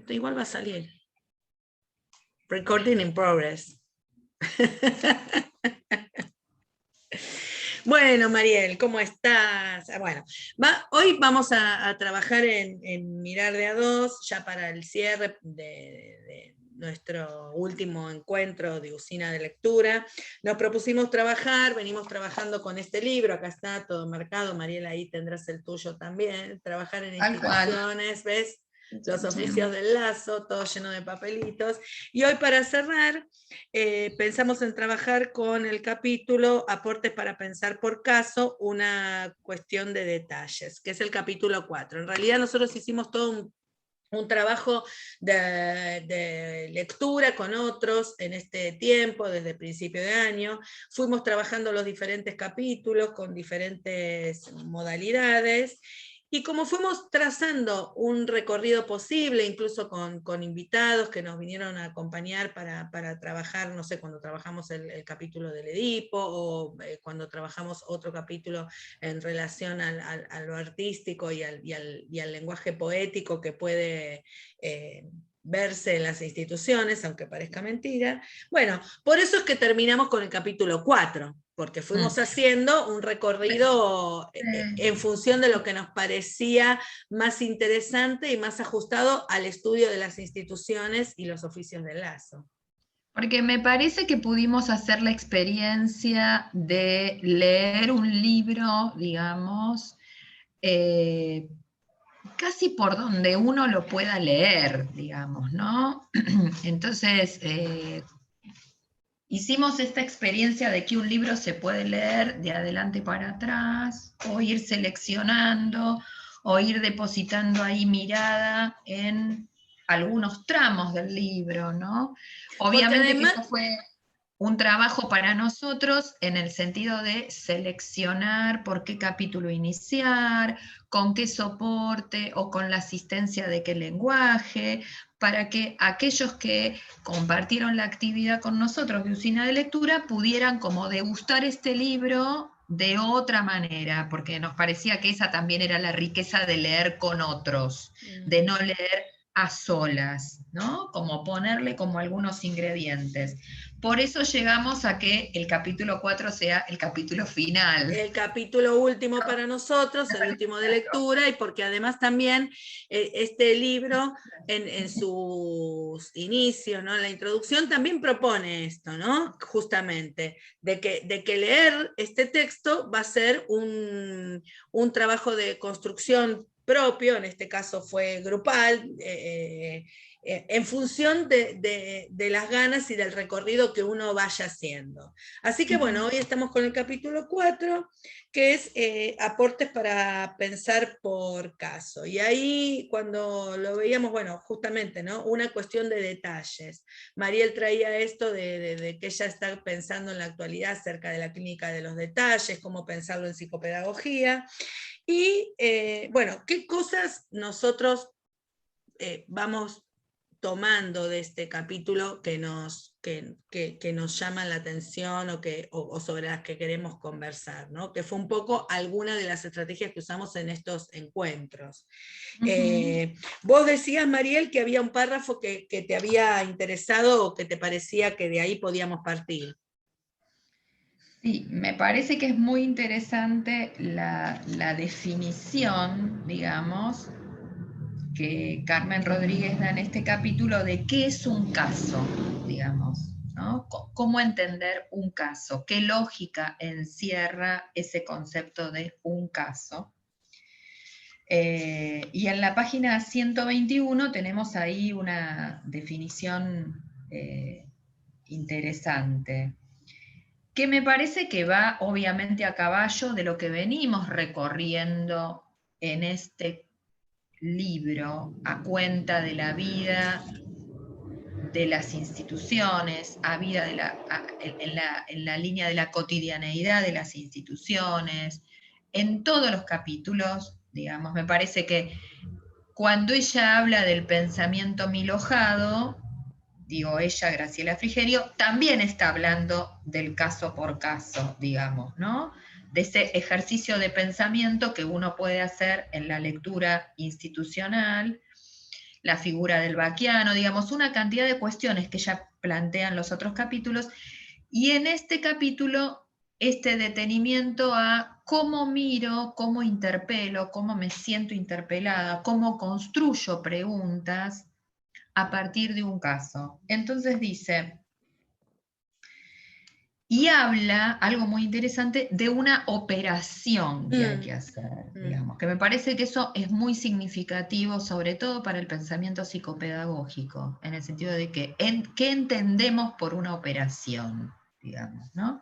igual va a salir. Recording in progress. Bueno, Mariel, ¿cómo estás? Bueno, hoy vamos a trabajar en Mirar de a dos, ya para el cierre de nuestro último encuentro de usina de lectura. Nos propusimos trabajar, venimos trabajando con este libro, acá está todo marcado, Mariel, ahí tendrás el tuyo también, trabajar en instituciones, ¿ves? Los oficios del lazo, todo lleno de papelitos. Y hoy, para cerrar, pensamos en trabajar con el capítulo Aportes para pensar por caso, una cuestión de detalles, que es el capítulo 4. En realidad nosotros hicimos todo un trabajo de lectura con otros en este tiempo, desde principio de año. Fuimos trabajando los diferentes capítulos con diferentes modalidades, y como fuimos trazando un recorrido posible, incluso con invitados que nos vinieron a acompañar para trabajar, no sé, cuando trabajamos el capítulo del Edipo, o cuando trabajamos otro capítulo en relación a lo artístico y al lenguaje poético que puede verse en las instituciones, aunque parezca mentira. Bueno, por eso es que terminamos con el capítulo 4, porque fuimos haciendo un recorrido en función de lo que nos parecía más interesante y más ajustado al estudio de las instituciones y los oficios del lazo. Porque me parece que pudimos hacer la experiencia de leer un libro, digamos, casi por donde uno lo pueda leer, digamos, ¿no? Entonces, hicimos esta experiencia de que un libro se puede leer de adelante para atrás, o ir seleccionando, o ir depositando ahí mirada en algunos tramos del libro, ¿no? Obviamente además, que eso fue un trabajo para nosotros en el sentido de seleccionar por qué capítulo iniciar, con qué soporte o con la asistencia de qué lenguaje, para que aquellos que compartieron la actividad con nosotros de Usina de Lectura pudieran como degustar este libro de otra manera, porque nos parecía que esa también era la riqueza de leer con otros, de no leer a solas, ¿no? Como ponerle como algunos ingredientes. Por eso llegamos a que el capítulo 4 sea el capítulo final. El capítulo último para nosotros, el último de lectura, y porque además también este libro en sus inicios, ¿no? En la introducción también propone esto, ¿no? Justamente, de que leer este texto va a ser un trabajo de construcción propio, en este caso fue grupal, en función de las ganas y del recorrido que uno vaya haciendo. Así que bueno, hoy estamos con el capítulo 4, que es aportes para pensar por caso. Y ahí cuando lo veíamos, bueno, justamente, ¿no? Una cuestión de detalles. Mariel traía esto de que ella está pensando en la actualidad acerca de la clínica de los detalles, cómo pensarlo en psicopedagogía. Y bueno, ¿qué cosas nosotros vamos tomando de este capítulo que nos llaman la atención o sobre las que queremos conversar, ¿no? Que fue un poco alguna de las estrategias que usamos en estos encuentros. Vos decías, Mariel, que había un párrafo que te había interesado o que te parecía que de ahí podíamos partir. Sí, me parece que es muy interesante la definición, digamos, que Carmen Rodríguez da en este capítulo de qué es un caso, digamos, ¿no? Cómo entender un caso, qué lógica encierra ese concepto de un caso. Y en la página 121 tenemos ahí una definición interesante, que me parece que va obviamente a caballo de lo que venimos recorriendo en este libro, a cuenta de la vida de las instituciones, en la línea de la cotidianeidad de las instituciones, en todos los capítulos, digamos. Me parece que cuando ella habla del pensamiento milojado, digo ella, Graciela Frigerio, también está hablando del caso por caso, digamos, ¿no? De ese ejercicio de pensamiento que uno puede hacer en la lectura institucional, la figura del Bacchiano, digamos, una cantidad de cuestiones que ya plantean los otros capítulos, y en este capítulo, este detenimiento a cómo miro, cómo interpelo, cómo me siento interpelada, cómo construyo preguntas a partir de un caso. Entonces dice, y habla, algo muy interesante, de una operación que hay que hacer, digamos, que me parece que eso es muy significativo, sobre todo para el pensamiento psicopedagógico, en el sentido de que, ¿qué entendemos por una operación? Digamos, ¿no?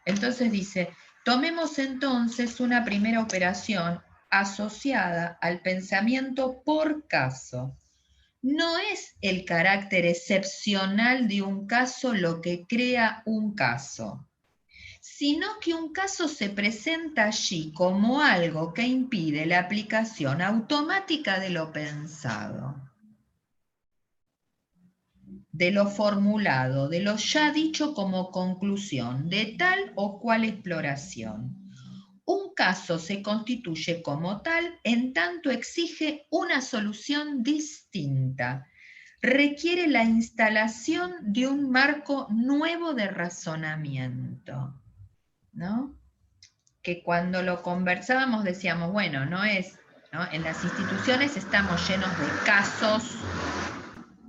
Entonces dice, tomemos entonces una primera operación asociada al pensamiento por caso. No es el carácter excepcional de un caso lo que crea un caso, sino que un caso se presenta allí como algo que impide la aplicación automática de lo pensado, de lo formulado, de lo ya dicho como conclusión de tal o cual exploración. Un caso se constituye como tal en tanto exige una solución distinta, requiere la instalación de un marco nuevo de razonamiento, ¿no? Que cuando lo conversábamos decíamos, bueno, no es, ¿no? En las instituciones estamos llenos de casos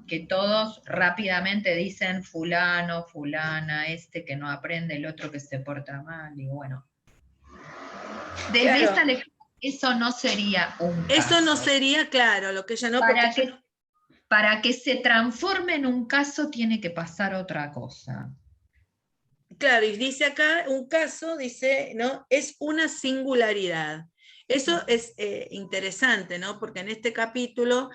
que todos rápidamente dicen fulano, fulana, este que no aprende, el otro que se porta mal, y bueno. Desde Claro, esta lectura, eso no sería un caso. eso no sería, claro, lo que ella no... Para que se transforme en un caso tiene que pasar otra cosa. Claro, y dice acá un caso, dice, ¿no? Es una singularidad. Eso es interesante, ¿no? Porque en este capítulo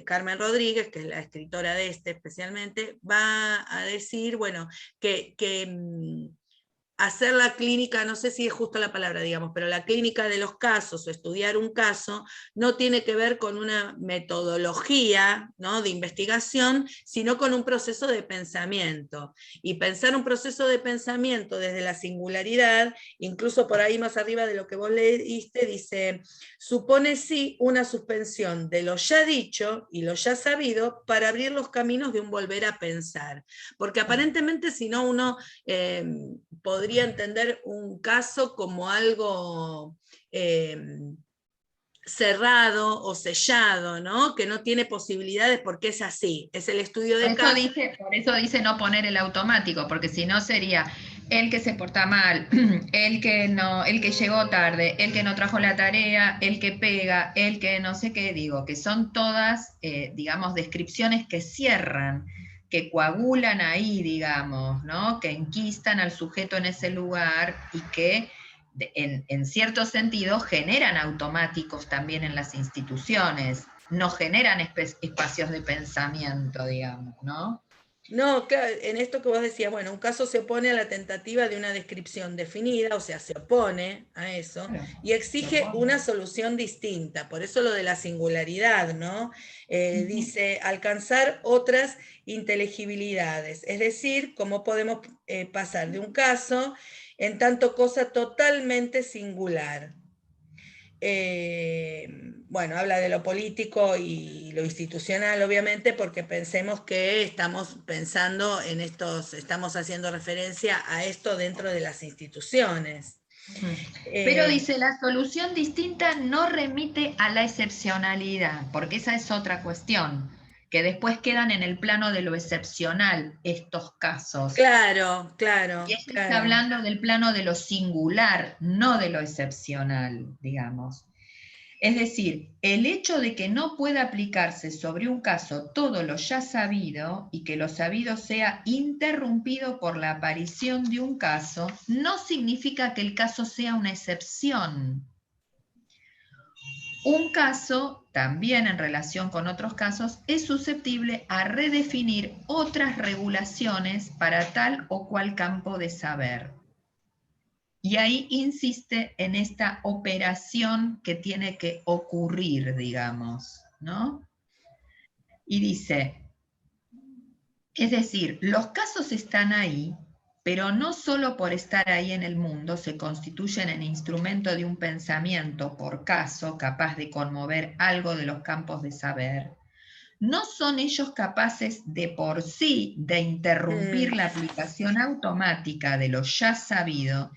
Carmen Rodríguez, que es la escritora de este especialmente, va a decir, bueno, que hacer la clínica, no sé si es justo la palabra, digamos, pero la clínica de los casos o estudiar un caso no tiene que ver con una metodología, ¿no?, de investigación, sino con un proceso de pensamiento. Y pensar un proceso de pensamiento desde la singularidad, incluso por ahí más arriba de lo que vos leíste, dice, supone sí una suspensión de lo ya dicho y lo ya sabido para abrir los caminos de un volver a pensar. Porque aparentemente si no uno podría entender un caso como algo cerrado o sellado, ¿no? Que no tiene posibilidades porque es así, es el estudio de casos. Por eso dice no poner el automático, porque si no sería el que se porta mal, el que llegó tarde, el que no trajo la tarea, el que pega, el que no sé qué, digo, que son todas, digamos, descripciones que cierran, que coagulan ahí, digamos, ¿no? Que enquistan al sujeto en ese lugar y que en cierto sentido generan automáticos también en las instituciones, no generan espacios de pensamiento, digamos, ¿no? No, claro, en esto que vos decías, bueno, un caso se opone a la tentativa de una descripción definida, o sea, se opone a eso, Claro, y exige una solución distinta, por eso lo de la singularidad, ¿no? Dice, alcanzar otras inteligibilidades, es decir, cómo podemos pasar de un caso en tanto cosa totalmente singular. Bueno, habla de lo político y lo institucional, obviamente, porque pensemos que estamos pensando en estos, estamos haciendo referencia a esto dentro de las instituciones. Pero dice, la solución distinta no remite a la excepcionalidad, porque esa es otra cuestión, que después quedan en el plano de lo excepcional estos casos. Claro, claro. Y ella claro. está hablando del plano de lo singular, no de lo excepcional, digamos. Es decir, el hecho de que no pueda aplicarse sobre un caso todo lo ya sabido y que lo sabido sea interrumpido por la aparición de un caso, no significa que el caso sea una excepción. Un caso, también en relación con otros casos, es susceptible a redefinir otras regulaciones para tal o cual campo de saber. Y ahí insiste en esta operación que tiene que ocurrir, digamos, ¿no? Y dice, es decir, los casos están ahí pero no solo por estar ahí en el mundo se constituyen en instrumento de un pensamiento por caso capaz de conmover algo de los campos de saber, no son ellos capaces de por sí de interrumpir la aplicación automática de lo ya sabido,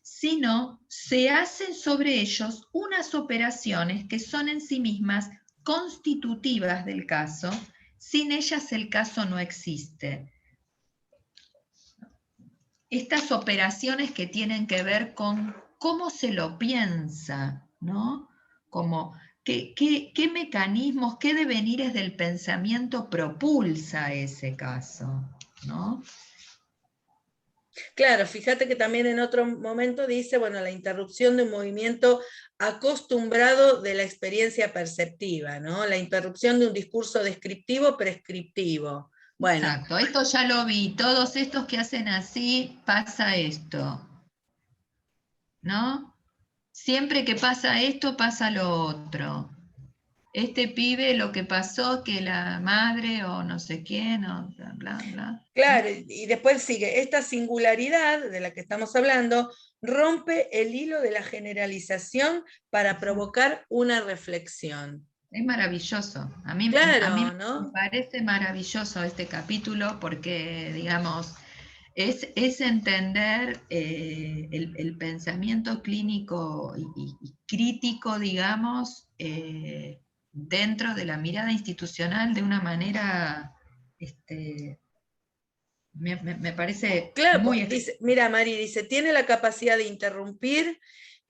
sino se hacen sobre ellos unas operaciones que son en sí mismas constitutivas del caso. Sin ellas el caso no existe. Estas operaciones que tienen que ver con cómo se lo piensa, ¿no? Como qué mecanismos, qué devenires del pensamiento propulsa ese caso, ¿no? Claro, fíjate que también en otro momento dice, bueno, la interrupción de un movimiento acostumbrado de la experiencia perceptiva, ¿no? La interrupción de un discurso descriptivo prescriptivo. Bueno. Exacto, esto ya lo vi, todos estos que hacen así, pasa esto, ¿no? Siempre que pasa esto, pasa lo otro. Este pibe lo que pasó, que la madre o no sé quién, o bla, bla, bla. Claro, y después sigue, esta singularidad de la que estamos hablando rompe el hilo de la generalización para provocar una reflexión. Es maravilloso. Claro, a mí me ¿no? parece maravilloso este capítulo porque, digamos, es entender el pensamiento clínico y crítico, digamos, dentro de la mirada institucional de una manera, me parece Claro, muy dice, mira, Mari, dice, tiene la capacidad de interrumpir,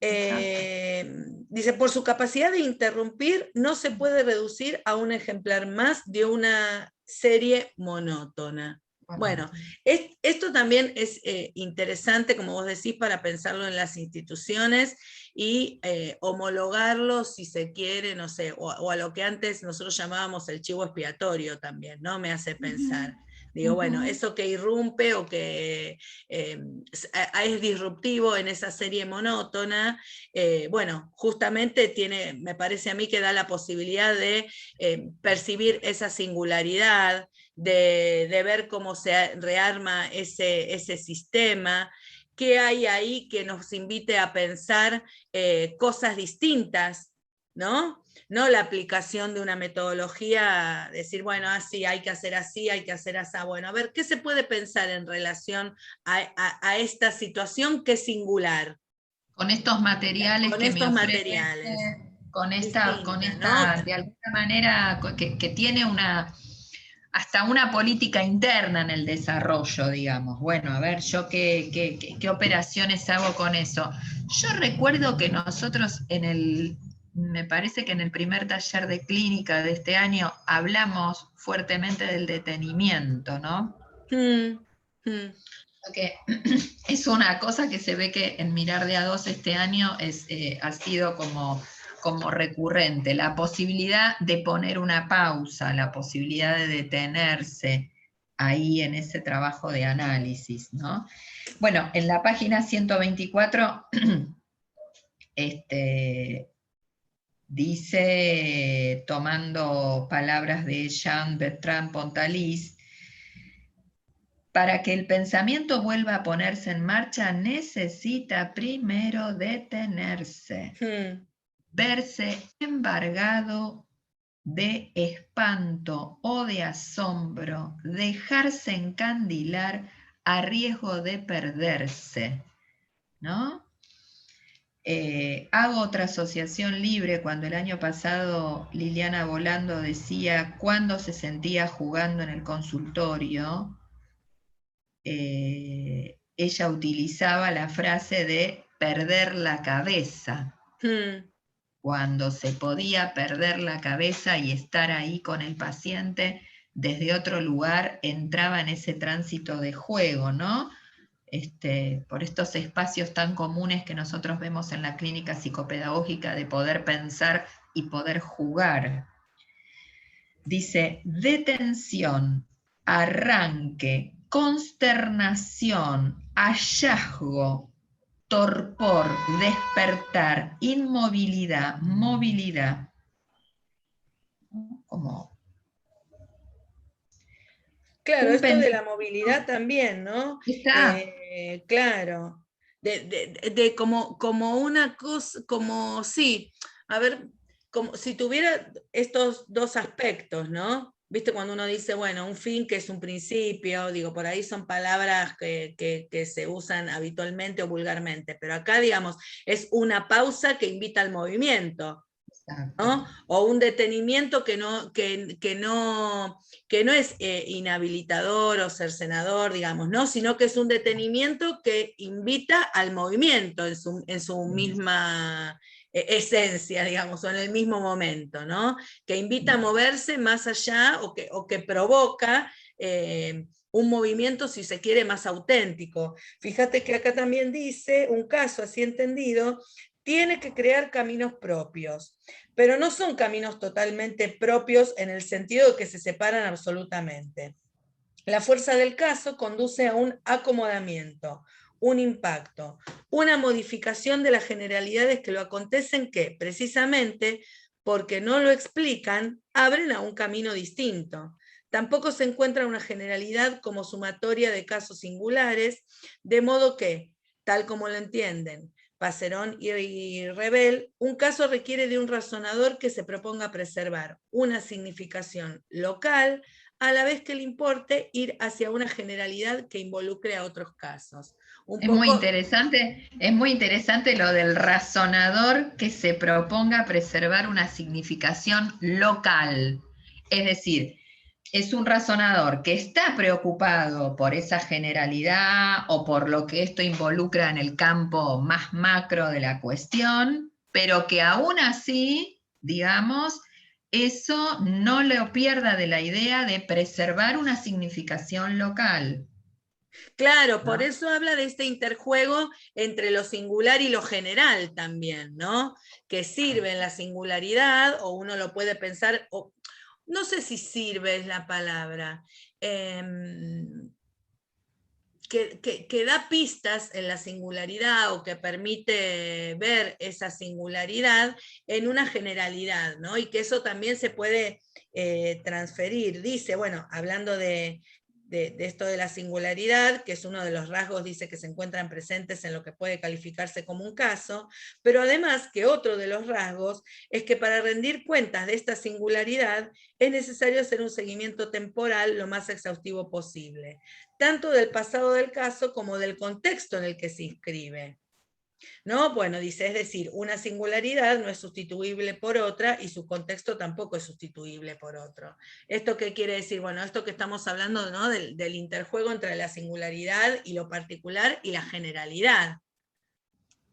dice, por su capacidad de interrumpir no se puede reducir a un ejemplar más de una serie monótona. Bueno, esto también es interesante, como vos decís, para pensarlo en las instituciones y homologarlo, si se quiere, no sé, o a lo que antes nosotros llamábamos el chivo expiatorio también, ¿no? Me hace pensar. Digo, bueno, eso que irrumpe o que es disruptivo en esa serie monótona, bueno, justamente tiene, me parece a mí que da la posibilidad de percibir esa singularidad, de ver cómo se rearma ese sistema, qué hay ahí que nos invite a pensar cosas distintas, ¿no? No la aplicación de una metodología, decir, bueno, así hay que hacer así, hay que hacer así. Bueno, a ver, ¿qué se puede pensar en relación a esta situación que es singular? Con estos materiales Con que me estos ofrece, materiales. con esta, ¿No? de alguna manera, que tiene hasta una política interna en el desarrollo, digamos. Bueno, a ver, yo qué operaciones hago con eso. Yo recuerdo que nosotros me parece que en el primer taller de clínica de este año hablamos fuertemente del detenimiento, ¿no? Porque es una cosa que se ve que en Mirar de a dos este año ha sido como recurrente, la posibilidad de poner una pausa, la posibilidad de detenerse ahí en ese trabajo de análisis, ¿no? Bueno, en la página 124 dice, tomando palabras de Jean-Bertrand Pontalis, para que el pensamiento vuelva a ponerse en marcha, necesita primero detenerse, verse embargado de espanto o de asombro, dejarse encandilar a riesgo de perderse, ¿no? Hago otra asociación libre cuando el año pasado Liliana Volando decía cuándo se sentía jugando en el consultorio. Ella utilizaba la frase de perder la cabeza. Cuando se podía perder la cabeza y estar ahí con el paciente desde otro lugar, entraba en ese tránsito de juego, ¿no? Por estos espacios tan comunes que nosotros vemos en la clínica psicopedagógica de poder pensar y poder jugar. Dice, detención, arranque, consternación, hallazgo, torpor, despertar, inmovilidad, movilidad. Como Claro, un esto de la pensamiento movilidad también, ¿no? está. Claro, de como una cosa, como sí, a ver, como si tuviera estos dos aspectos, ¿no? Viste cuando uno dice, bueno, un fin que es un principio, digo, por ahí son palabras que se usan habitualmente o vulgarmente, pero acá, digamos, es una pausa que invita al movimiento. Exacto. ¿No? O un detenimiento que no es inhabilitador o cercenador, digamos, ¿no? Sino que es un detenimiento que invita al movimiento en su misma esencia, digamos, o en el mismo momento, ¿no? Que invita a moverse más allá o que provoca un movimiento, si se quiere, más auténtico. Fíjate que acá también dice, un caso así entendido, tiene que crear caminos propios, pero no son caminos totalmente propios en el sentido de que se separan absolutamente. La fuerza del caso conduce a un acomodamiento, un impacto, una modificación de las generalidades que lo acontecen que, precisamente porque no lo explican, abren a un camino distinto. Tampoco se encuentra una generalidad como sumatoria de casos singulares, de modo que, tal como lo entienden Passerón y Rebel, un caso requiere de un razonador que se proponga preservar una significación local, a la vez que le importe ir hacia una generalidad que involucre a otros casos. Un poco, Es muy interesante lo del razonador que se proponga preservar una significación local. Es decir, es un razonador que está preocupado por esa generalidad o por lo que esto involucra en el campo más macro de la cuestión, pero que aún así, digamos, eso no le pierda de la idea de preservar una significación local, claro, por ¿no? eso habla de este interjuego entre lo singular y lo general también, ¿no? Que sirve en la singularidad, o uno lo puede pensar, o no sé si sirve es la palabra, eh, que da pistas en la singularidad o que permite ver esa singularidad en una generalidad, ¿no? Y que eso también se puede transferir. Dice, bueno, hablando de esto de la singularidad, que es uno de los rasgos, dice que se encuentran presentes en lo que puede calificarse como un caso, pero además que otro de los rasgos es que para rendir cuentas de esta singularidad es necesario hacer un seguimiento temporal lo más exhaustivo posible, tanto del pasado del caso como del contexto en el que se inscribe. ¿No? Bueno, dice, es decir, una singularidad no es sustituible por otra y su contexto tampoco es sustituible por otro. ¿Esto qué quiere decir? Bueno, esto que estamos hablando, ¿no? Del interjuego entre la singularidad y lo particular y la generalidad.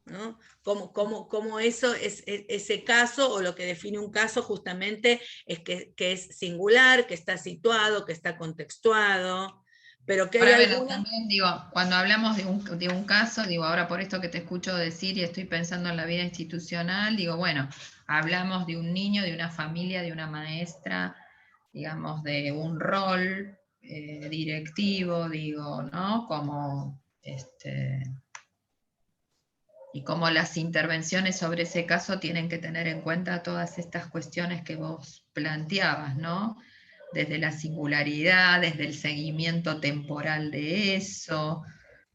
¿No? Como eso es ese caso, o lo que define un caso justamente es que es singular, que está situado, que está contextuado, pero que hay Ahora, bueno, algunas. también digo, cuando hablamos de un caso, digo, ahora por esto que te escucho decir y estoy pensando en la vida institucional, digo, bueno, hablamos de un niño, de una familia, de una maestra, digamos, de un rol directivo, digo, ¿no? Como, y como las intervenciones sobre ese caso tienen que tener en cuenta todas estas cuestiones que vos planteabas, ¿no? Desde la singularidad, desde el seguimiento temporal de eso,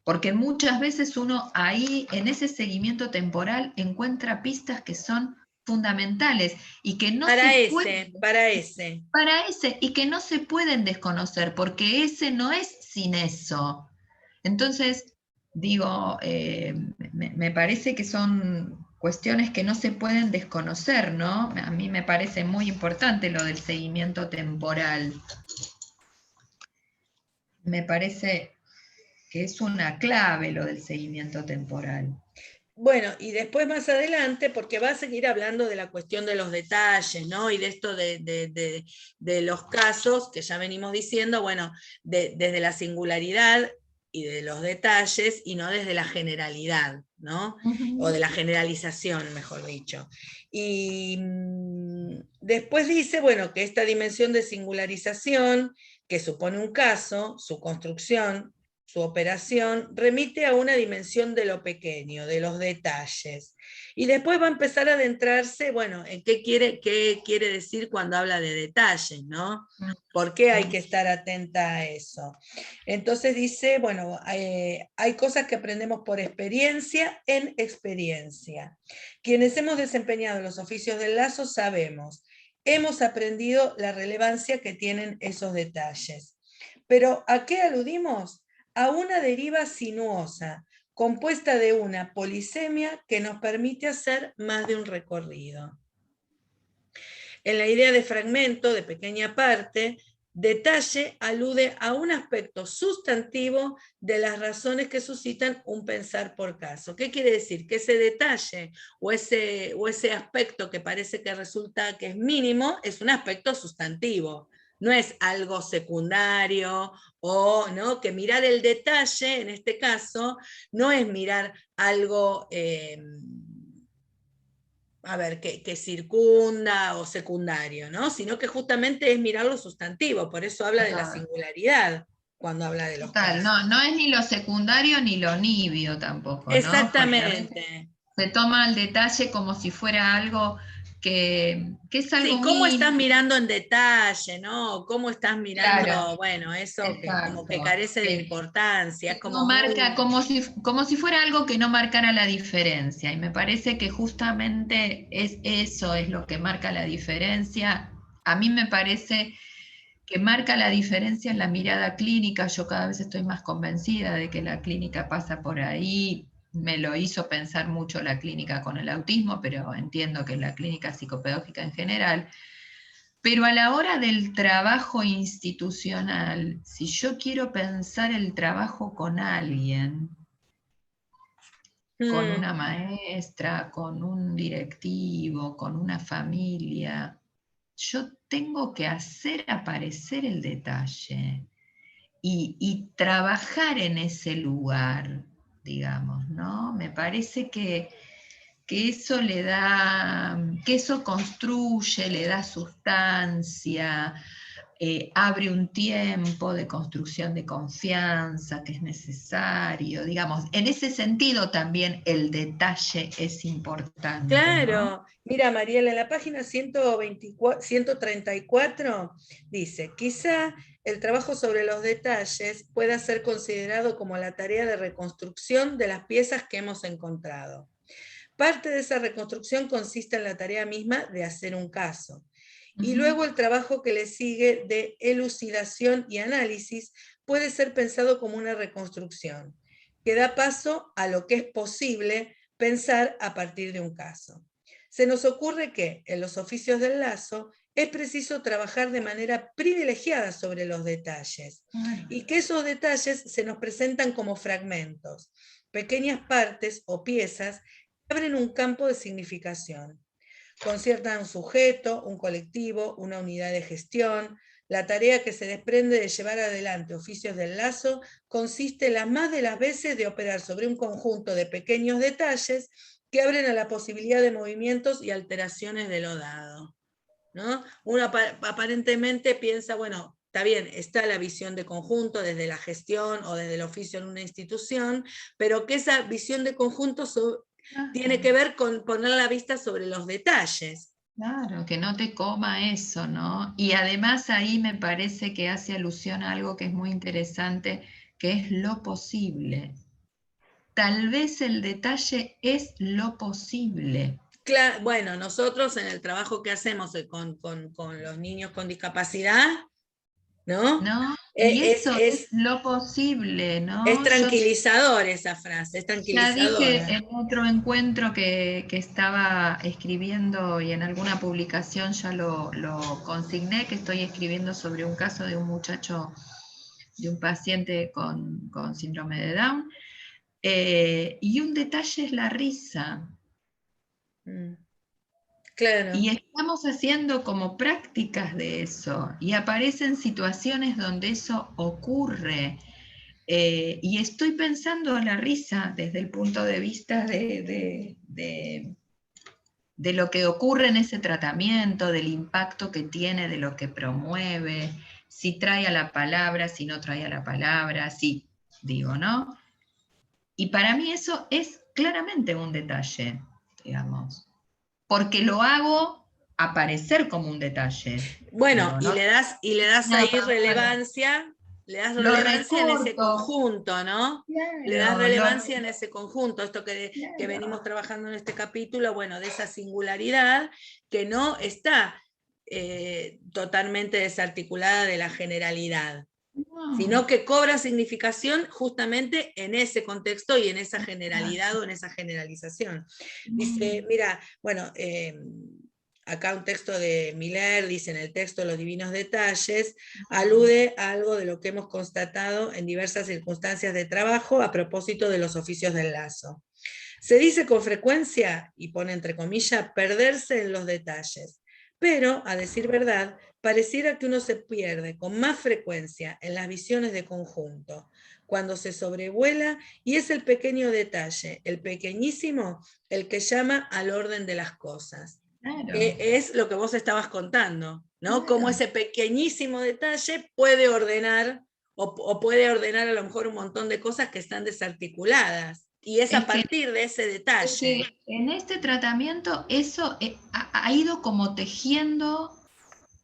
porque muchas veces uno ahí, en ese seguimiento temporal, encuentra pistas que son fundamentales y que no se pueden, Para ese. para ese, y que no se pueden desconocer, porque ese no es sin eso. Entonces, digo, me parece que son cuestiones que no se pueden desconocer, ¿no? A mí me parece muy importante lo del seguimiento temporal. Me parece que es una clave lo del seguimiento temporal. Bueno, y después más adelante, porque va a seguir hablando de la cuestión de los detalles, ¿no? Y de esto de los casos que ya venimos diciendo, bueno, desde la singularidad y de los detalles, y no desde la generalidad, ¿no? O de la generalización, mejor dicho. Y después dice, bueno, que esta dimensión de singularización, que supone un caso, su construcción, su operación, remite a una dimensión de lo pequeño, de los detalles. Y después va a empezar a adentrarse, bueno, en qué quiere decir cuando habla de detalles, ¿no? ¿Por qué hay que estar atenta a eso? Entonces dice, bueno, hay cosas que aprendemos por experiencia en experiencia. Quienes hemos desempeñado los oficios del lazo sabemos, hemos aprendido la relevancia que tienen esos detalles. Pero ¿a qué aludimos? A una deriva sinuosa, compuesta de una polisemia que nos permite hacer más de un recorrido. En la idea de fragmento, de pequeña parte, detalle alude a un aspecto sustantivo de las razones que suscitan un pensar por caso. ¿Qué quiere decir? Que ese detalle o ese aspecto que parece que resulta que es mínimo es un aspecto sustantivo. No es algo secundario o no, que mirar el detalle, en este caso, no es mirar algo a ver, que circunda o secundario, ¿no? Sino que justamente es mirar lo sustantivo, por eso habla de la singularidad cuando habla de los Total, casos. no es ni lo secundario ni lo nibio tampoco, ¿no? Porque a veces Exactamente. se toma el detalle como si fuera algo que es algo Sí, cómo estás mínimo. mirando en detalle, ¿no? Cómo estás Claro, mirando, bueno, eso que como que exacto. carece de importancia, es Que no como marca, muy... como si fuera algo que no marcara la diferencia. Y me parece que justamente eso es lo que marca la diferencia. A mí me parece que marca la diferencia en la mirada clínica. Yo cada vez estoy más convencida de que la clínica pasa por ahí. Me lo hizo pensar mucho la clínica con el autismo, pero entiendo que la clínica psicopedagógica en general. Pero a la hora del trabajo institucional, si yo quiero pensar el trabajo con alguien, con una maestra, con un directivo, con una familia, yo tengo que hacer aparecer el detalle y trabajar en ese lugar, digamos, ¿no? Me parece que eso le da, que eso construye, le da sustancia, abre un tiempo de construcción de confianza que es necesario, digamos, en ese sentido también el detalle es importante, ¿no? Claro, mira Mariela, en la página 124, 134 dice, quizá el trabajo sobre los detalles pueda ser considerado como la tarea de reconstrucción de las piezas que hemos encontrado. Parte de esa reconstrucción consiste en la tarea misma de hacer un caso. Y luego el trabajo que le sigue de elucidación y análisis puede ser pensado como una reconstrucción, que da paso a lo que es posible pensar a partir de un caso. Se nos ocurre que en los oficios del lazo es preciso trabajar de manera privilegiada sobre los detalles y que esos detalles se nos presentan como fragmentos, pequeñas partes o piezas que abren un campo de significación. Conciertan un sujeto, un colectivo, una unidad de gestión. La tarea que se desprende de llevar adelante oficios del lazo consiste las más de las veces de operar sobre un conjunto de pequeños detalles que abren a la posibilidad de movimientos y alteraciones de lo dado, ¿no? Uno aparentemente piensa, bueno, está bien, está la visión de conjunto desde la gestión o desde el oficio en una institución, pero que esa visión de conjunto tiene que ver con poner la vista sobre los detalles. Claro, que no te coma eso, ¿no? Y además ahí me parece que hace alusión a algo que es muy interesante, que es lo posible. Tal vez el detalle es lo posible. Claro, bueno, nosotros en el trabajo que hacemos con los niños con discapacidad, ¿no? ¿No? Y eso es Es lo posible, es ¿no? Yo tranquilizador esa frase, es ya dije tranquilizadora. en otro encuentro que estaba escribiendo y en alguna publicación ya lo consigné, que estoy escribiendo sobre un caso de un muchacho, de un paciente con síndrome de Down, y un detalle es la risa. Claro. Y estamos haciendo como prácticas de eso, y aparecen situaciones donde eso ocurre. Y estoy pensando a la risa desde el punto de vista de lo que ocurre en ese tratamiento, del impacto que tiene, de lo que promueve, si trae a la palabra, si no trae a la palabra, si digo, ¿no? Y para mí eso es claramente un detalle, digamos, porque lo hago aparecer como un detalle. Bueno, Digo, ¿no? y le das ahí Claro. Lo relevancia en ese recorto, conjunto, ¿no? Le das claro, relevancia en ese conjunto, esto que claro. venimos trabajando en este capítulo, bueno, de esa singularidad que no está totalmente desarticulada de la generalidad, No, sino que cobra significación justamente en ese contexto y en esa generalidad o en esa generalización. Dice, mira, bueno, acá un texto de Miller dice, en el texto Los divinos detalles, alude a algo de lo que hemos constatado en diversas circunstancias de trabajo a propósito de los oficios del lazo. Se dice con frecuencia, y pone entre comillas, perderse en los detalles, pero, a decir verdad, pareciera que uno se pierde con más frecuencia en las visiones de conjunto, cuando se sobrevuela y es el pequeño detalle, el pequeñísimo, el que llama al orden de las cosas. claro, Es lo que vos estabas contando, ¿no? Cómo claro. ese pequeñísimo detalle puede ordenar o puede ordenar a lo mejor un montón de cosas que están desarticuladas. Y es a Es que, partir de ese es detalle. que en este tratamiento eso ha ido como tejiendo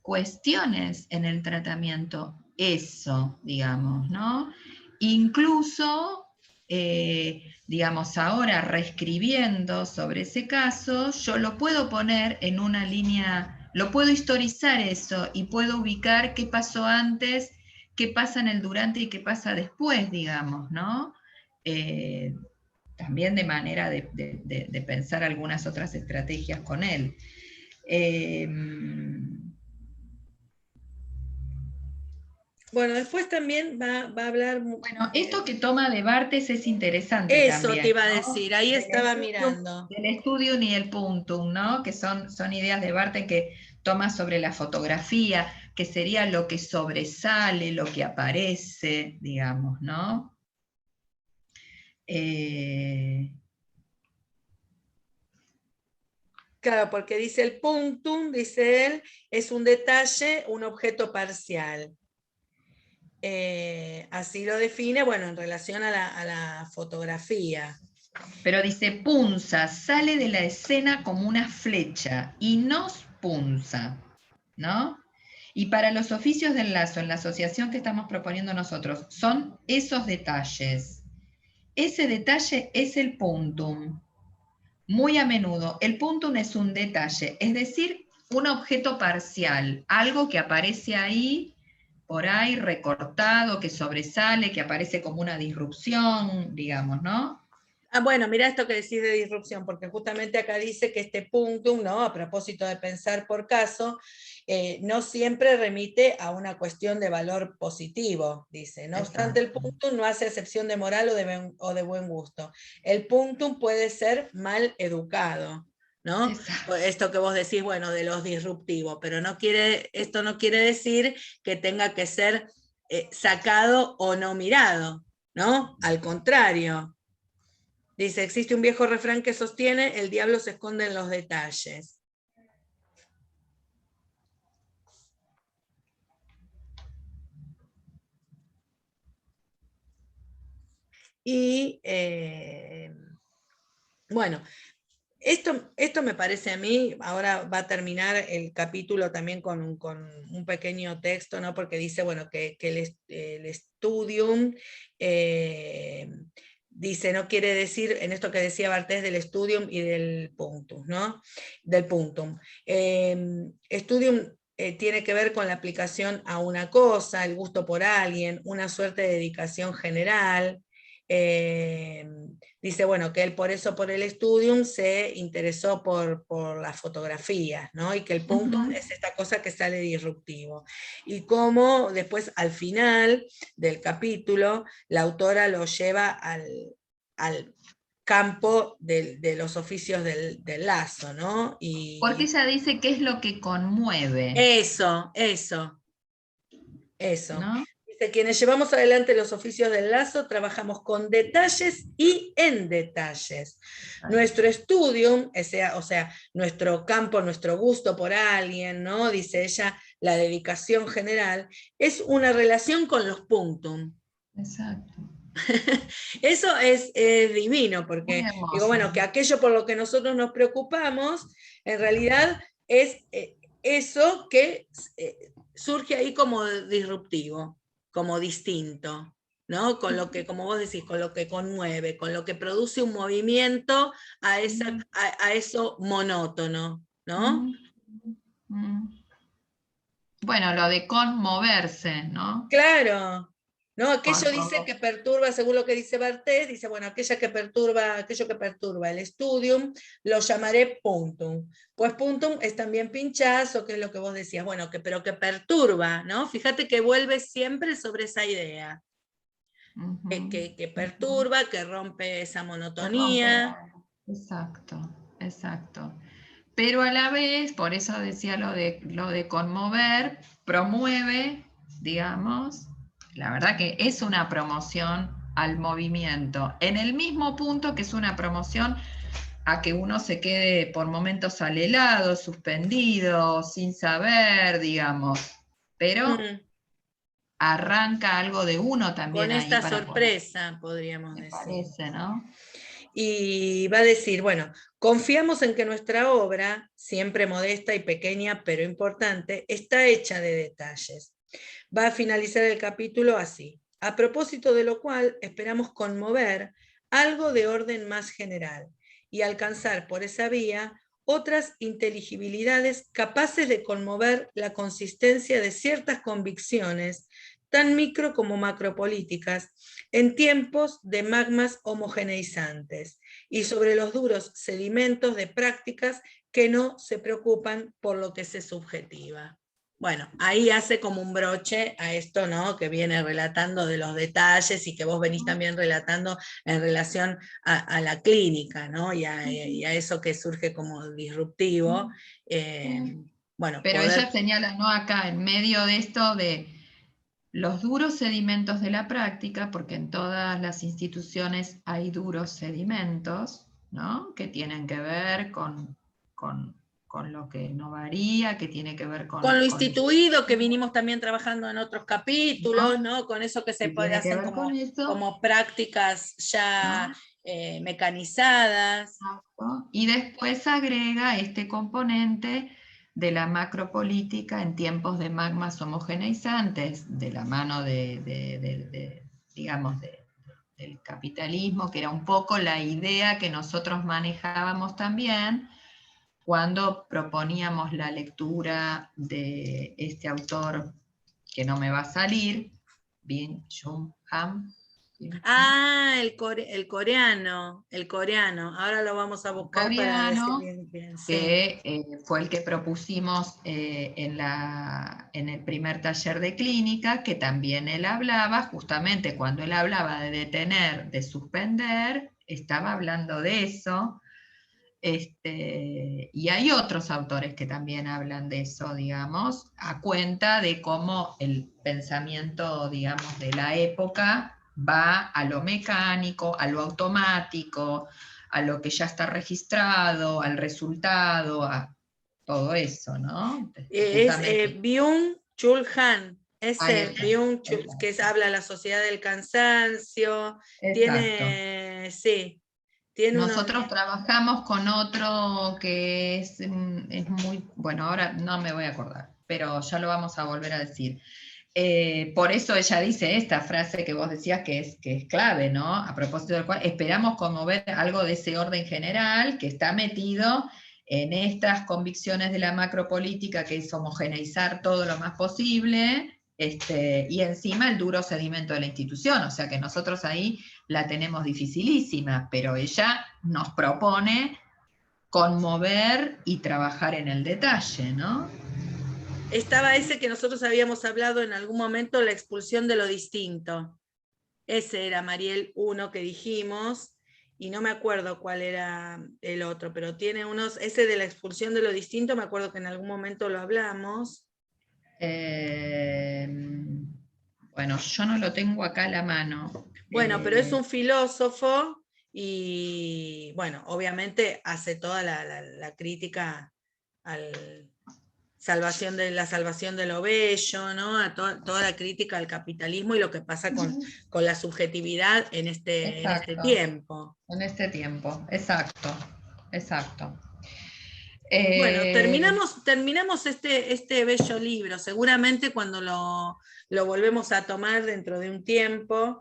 cuestiones en el tratamiento, eso, digamos, ¿no? Incluso, digamos, ahora reescribiendo sobre ese caso, yo lo puedo poner en una línea, lo puedo historizar eso y puedo ubicar qué pasó antes, qué pasa en el durante y qué pasa después, digamos, ¿no? También de manera de pensar algunas otras estrategias con él. Bueno, después también va a hablar... Bueno, esto que toma de Barthes es interesante Eso te también, iba a ¿no? decir, ahí estaba mirando. Del estudium y el puntum, ¿no? Que son ideas de Barthes que toma sobre la fotografía, que sería lo que sobresale, lo que aparece, digamos, ¿no? Eh, Claro, porque dice el punctum, dice él, es un detalle, un objeto parcial. Así lo define, bueno, en relación a la fotografía. pero dice punza, sale de la escena como una flecha y nos punza, ¿no? Y para los oficios del lazo, en la asociación que estamos proponiendo nosotros, son esos detalles. Ese detalle es el puntum. Muy a menudo, el puntum es un detalle, es decir, un objeto parcial, algo que aparece ahí, por ahí, recortado, que sobresale, que aparece como una disrupción, digamos, ¿no? Ah, bueno, mira esto que decís de disrupción, porque justamente acá dice que este punctum, ¿no? A propósito de pensar por caso, no siempre remite a una cuestión de valor positivo, dice. No obstante, el Exacto. punctum no hace excepción de moral o de buen gusto. El punctum puede ser mal educado, ¿no? Exacto. Esto que vos decís, bueno, de los disruptivos, pero esto no quiere decir que tenga que ser sacado o no mirado, ¿no? Al contrario. Dice, existe un viejo refrán que sostiene, el diablo se esconde en los detalles. Y bueno, esto me parece a mí, ahora va a terminar el capítulo también con un pequeño texto, ¿no? Porque dice, bueno, que el studium, dice, no quiere decir, en esto que decía Bartés del studium y del punctum, ¿no? Del punctum. Studium tiene que ver con la aplicación a una cosa, el gusto por alguien, una suerte de dedicación general. Dice, bueno, que él por eso, por el studium, se interesó por las fotografías, ¿no? Y que el punto es esta cosa que sale disruptivo. Y cómo después, al final del capítulo, la autora lo lleva al campo de los oficios del lazo, ¿no? Porque Y ella dice qué es lo que conmueve, eso. ¿no? Dice, quienes llevamos adelante los oficios del lazo, trabajamos con detalles y en detalles. Nuestro estudio, o sea, nuestro campo, nuestro gusto por alguien, ¿no? Dice ella, la dedicación general, es una relación con los punctum. Exacto. Eso es divino, Muy porque digo, hermoso. bueno, que aquello por lo que nosotros nos preocupamos, en realidad es eso que surge ahí como disruptivo, como distinto, ¿no? Con lo que, como vos decís, con lo que conmueve, con lo que produce un movimiento a eso monótono, ¿no? Bueno, lo de conmoverse, ¿no? Claro, ¿no? Aquello Por dice lo- que perturba, según lo que dice Bartés, dice, bueno, aquello que perturba el studium, lo llamaré puntum. Pues puntum es también pinchazo, que es lo que vos decías, bueno, pero que perturba, ¿no? Fíjate que vuelve siempre sobre esa idea, que perturba, que rompe esa Se rompe monotonía. algo. Exacto, exacto. Pero a la vez, por eso decía lo de conmover, promueve, digamos, la verdad que es una promoción al movimiento, en el mismo punto que es una promoción a que uno se quede por momentos al helado, suspendido, sin saber, digamos, pero Mm, arranca algo de uno con también ahí esta para poder, sorpresa, podríamos me decir. parece, ¿no? Y va a decir, bueno, confiamos en que nuestra obra, siempre modesta y pequeña, pero importante, está hecha de detalles. Va a finalizar el capítulo así. A propósito de lo cual, esperamos conmover algo de orden más general y alcanzar por esa vía otras inteligibilidades capaces de conmover la consistencia de ciertas convicciones, tan micro como macropolíticas, en tiempos de magmas homogeneizantes y sobre los duros sedimentos de prácticas que no se preocupan por lo que se subjetiva. Bueno, ahí hace como un broche a esto, ¿no? Que viene relatando de los detalles y que vos venís también relatando en relación a la clínica, ¿no? Y a eso que surge como disruptivo. Bueno, Pero ella poder... señala, ¿no? Acá, en medio de esto de los duros sedimentos de la práctica, porque en todas las instituciones hay duros sedimentos, ¿no? Que tienen que ver con lo que no varía, que tiene que ver Con lo con instituido que vinimos también trabajando en otros capítulos, ¿no? ¿no? Con eso que se Que tiene que hacen ver con como, eso, como prácticas ya ¿no? mecanizadas. Exacto. Y después agrega este componente de la macropolítica en tiempos de magmas homogeneizantes, de la mano digamos, del capitalismo, que era un poco la idea que nosotros manejábamos también cuando proponíamos la lectura de este autor que no me va a salir, Byung-Chul Han. Ah, el coreano. Ahora lo vamos a buscar para decir Coreano, bien, bien, sí. que fue el que propusimos en el primer taller de clínica, que también él hablaba, justamente cuando él hablaba de detener, de suspender, estaba hablando de eso. Y hay otros autores que también hablan de eso, digamos, a cuenta de cómo el pensamiento, digamos, de la época va a lo mecánico, a lo automático, a lo que ya está registrado, al resultado, a todo eso, ¿no? Es Justamente. Byung-Chul Han. Ahí Ese está. Byung-Chul, que Exacto. habla de la sociedad del cansancio. Exacto. Tiene, sí, tiene unos... Nosotros trabajamos con otro que es muy, bueno, ahora no me voy a acordar, pero ya lo vamos a volver a decir. Por eso ella dice esta frase que vos decías que es clave, ¿no? A propósito del cual esperamos conmover algo de ese orden general que está metido en estas convicciones de la macropolítica, que es homogeneizar todo lo más posible, y encima el duro sedimento de la institución, o sea que nosotros ahí la tenemos dificilísima, pero ella nos propone conmover y trabajar en el detalle, ¿no? Estaba ese que nosotros habíamos hablado en algún momento, la expulsión de lo distinto. Ese era Mariel 1 que dijimos, y no me acuerdo cuál era el otro, pero tiene unos, ese de la expulsión de lo distinto, me acuerdo que en algún momento lo hablamos. Bueno, yo no lo tengo acá a la mano. Bueno, pero es un filósofo y, bueno, obviamente hace toda la crítica al, la salvación de lo bello, ¿no? A toda la crítica al capitalismo y lo que pasa con la subjetividad en este Exacto, tiempo. en este tiempo, exacto, exacto. Bueno, Eh, terminamos este bello libro. Seguramente cuando lo volvemos a tomar dentro de un tiempo,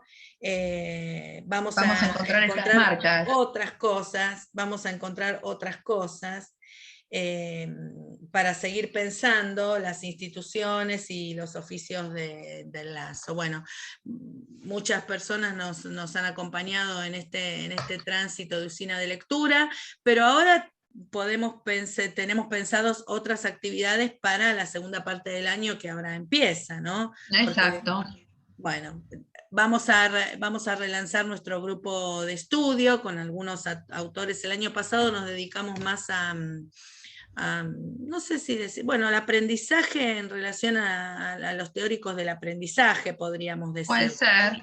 vamos Vamos a a encontrar estas encontrar marcas. otras cosas para seguir pensando las instituciones y los oficios del lazo. Bueno, muchas personas nos han acompañado en este tránsito de usina de lectura, pero ahora tenemos pensados otras actividades para la segunda parte del año que ahora empieza, ¿no? Porque, Exacto. bueno, vamos a relanzar nuestro grupo de estudio con algunos autores. El año pasado nos dedicamos más no sé si decir, bueno, al aprendizaje en relación a los teóricos del aprendizaje, podríamos Puede decir, ser,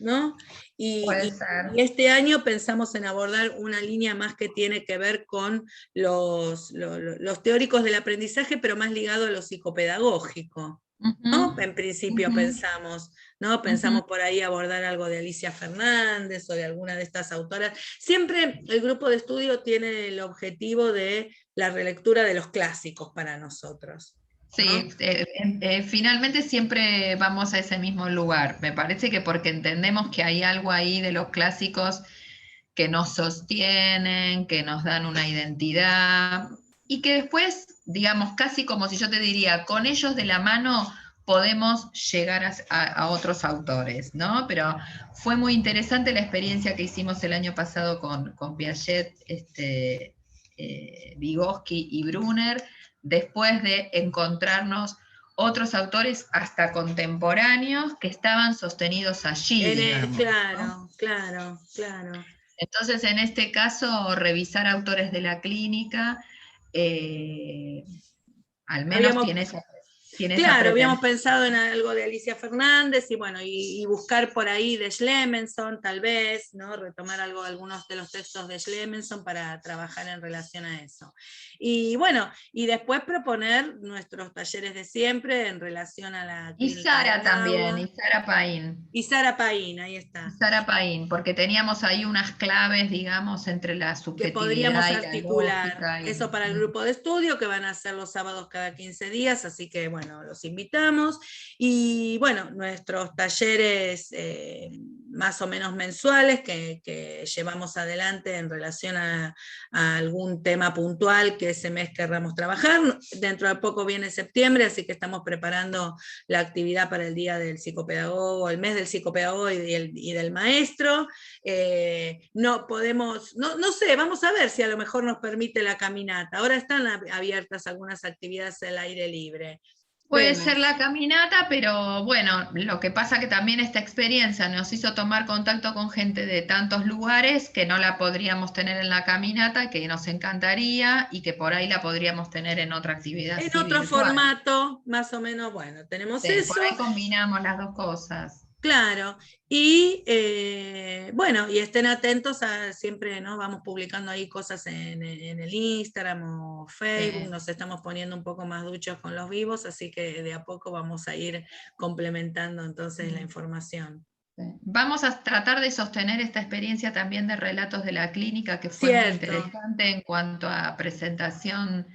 ¿no? puede Y ser. este año pensamos en abordar una línea más que tiene que ver con los teóricos del aprendizaje, pero más ligado a lo psicopedagógico. Ujú, ¿No? En principio ujú, pensamos, ¿no? ujú. Pensamos por ahí abordar algo de Alicia Fernández o de alguna de estas autoras. Siempre el grupo de estudio tiene el objetivo de la relectura de los clásicos para nosotros, Sí, ¿no? finalmente siempre vamos a ese mismo lugar. Me parece que porque entendemos que hay algo ahí de los clásicos que nos sostienen, que nos dan una identidad y que después, digamos, casi como si yo te diría, con ellos de la mano podemos llegar a otros autores, ¿no? Pero fue muy interesante la experiencia que hicimos el año pasado con Piaget, Vygotsky y Brunner, después de encontrarnos otros autores hasta contemporáneos que estaban sostenidos allí, digamos, ¿no? Claro, claro, claro. Entonces, en este caso, revisar autores de la clínica, eh, al menos Habíamos tiene esa Claro, habíamos pretensión. pensado en algo de Alicia Fernández y bueno, y buscar por ahí de Schlemenson, tal vez, ¿no? Retomar algunos de los textos de Schlemenson para trabajar en relación a eso. Y bueno, y después proponer nuestros talleres de siempre en relación a la Y clínica Sara del también, y aula. Sara Paín. Y Sara Paín, ahí Y está. Sara Paín, porque teníamos ahí unas claves, digamos, entre la Que subjetividad podríamos y la articular lógica. eso para el grupo de estudio, que van a ser los sábados cada 15 días, así que bueno, los invitamos. Y bueno, nuestros talleres más o menos mensuales que llevamos adelante en relación a algún tema puntual que ese mes querramos trabajar. Dentro de poco viene septiembre, así que estamos preparando la actividad para el día del psicopedagogo, el mes del psicopedagogo y del maestro. No podemos, no sé, vamos a ver si a lo mejor nos permite la caminata. Ahora están abiertas algunas actividades al aire libre. Puede ser Vemos. la caminata, pero bueno, lo que pasa que también esta experiencia nos hizo tomar contacto con gente de tantos lugares que no la podríamos tener en la caminata, que nos encantaría y que por ahí la podríamos tener en otra actividad En así otro virtual. formato, más o menos, bueno, tenemos Sí, por eso. ahí combinamos las dos cosas. Claro, y bueno, y estén atentos a siempre, ¿no? Vamos publicando ahí cosas en el Instagram o Facebook, Sí, nos estamos poniendo un poco más duchos con los vivos, así que de a poco vamos a ir complementando entonces la sí, información. sí. Vamos a tratar de sostener esta experiencia también de relatos de la clínica, que fue muy Cierto, interesante en cuanto a presentación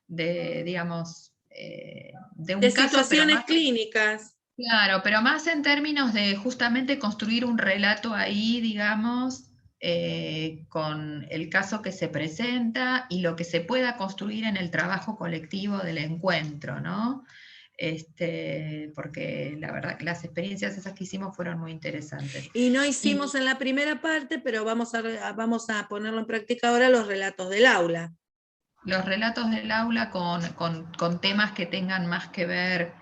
de, digamos, de de un caso, pero situaciones más. clínicas. Claro, pero más en términos de justamente construir un relato ahí, digamos, con el caso que se presenta y lo que se pueda construir en el trabajo colectivo del encuentro, ¿no? Porque la verdad que las experiencias esas que hicimos fueron muy interesantes. Y no Y hicimos en la primera parte, pero vamos a ponerlo en práctica ahora los relatos del aula. los relatos del aula con temas que tengan más que ver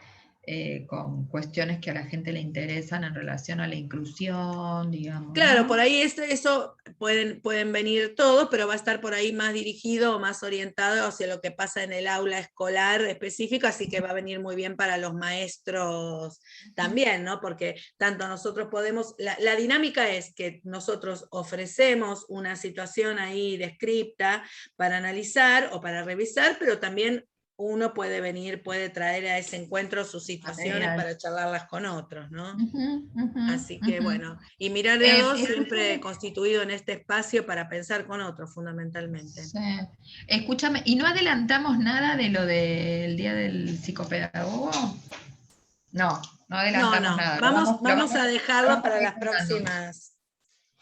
con cuestiones que a la gente le interesan en relación a la inclusión, digamos, Claro, por ¿no? ahí eso pueden venir todos, pero va a estar por ahí más dirigido o más orientado hacia lo que pasa en el aula escolar específico, así que va a venir muy bien para los maestros también, ¿no? Porque tanto nosotros podemos, la dinámica es que nosotros ofrecemos una situación ahí descripta para analizar o para revisar, pero también uno puede venir, puede traer a ese encuentro sus situaciones Material. para charlarlas con otros, ¿no? Ujú, ujú, Así que ujú. bueno, y Mirar de a dos Este, siempre constituido en este espacio para pensar con otros, fundamentalmente. sí. Escúchame, ¿y no adelantamos nada de lo del Día del Psicopedagogo? No, no No, adelantamos no, nada. vamos a Lo dejarlo vamos a ir contando.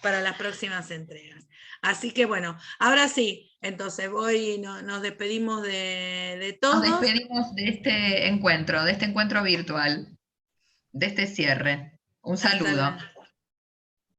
para las próximas entregas. Así que bueno, ahora sí, entonces nos despedimos de Nos todos. despedimos de este encuentro virtual, de este cierre. Un Hasta saludo.